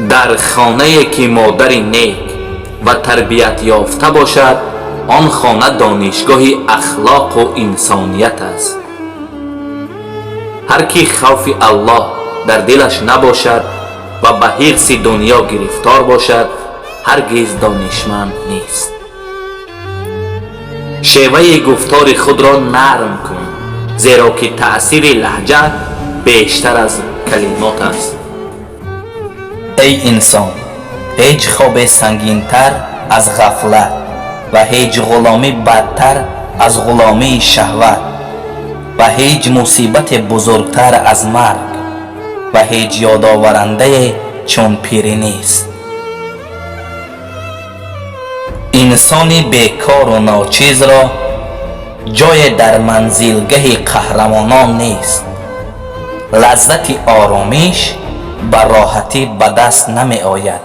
در خانه‌ای که مادری نیک و تربیت یافته باشد، آن خانه دانشگاه اخلاق و انسانیت است. هر کی خوف الله در دلش نباشد و به حرص دنیا گرفتار باشد، هرگز دانشمند نیست. شیوه گفتار خود را نرم کن، زیرا که تأثیر لهجه بیشتر از کلمات است. ای انسان، هیچ خواب سنگین‌تر از غفلت و هیچ غلامی بدتر از غلامی شهوت و هیچ مصیبت بزرگتر از مرگ و هیچ یادآورنده چون پیری نیست. انسانی بیکار و ناچیز را جای در منزلگاه قهرمانان نیست. لذت آرامش به راحتی به دست نمی آید.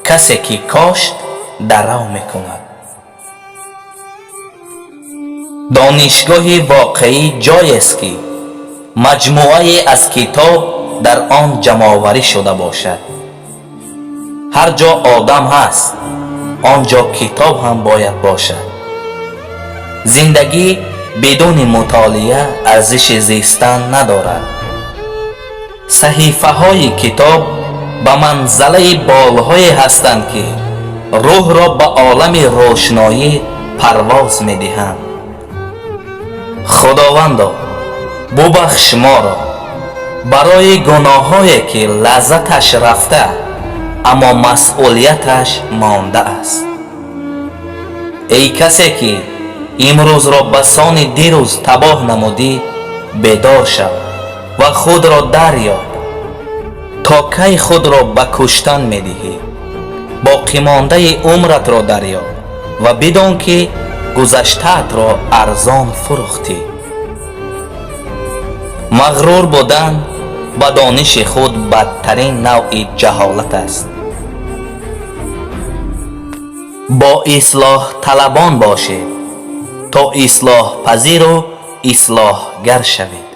کسی که کاشت در رو می کند. دانشگاه واقعی جایی است که مجموعه از کتاب در آن جمع‌آوری شده باشد. هر جا آدم هست، آنجا کتاب هم باید باشد. زندگی بدون مطالعه ارزش زیستن ندارد. صحیفه های کتاب به منزله بالهایی هستند که روح را به عالم روشنایی پرواز می دهند. خداوندا ببخش ما را برای گناهایی که لذتش رفته اما مسئولیتش مانده است. ای کسی که امروز را به سان دیروز تباه نمودی، بیدار شو و خود را دریاب. تا کی خود را به کشتن می دهی؟ باقی مانده عمرت را دریاب و بدان که گذشته‌ات را ارزان فروختی. مغرور بودن به دانش خود بدترین نوع جهالت است. با اصلاح طلبان باشید تا اصلاح پذیر و اصلاح گر شوید.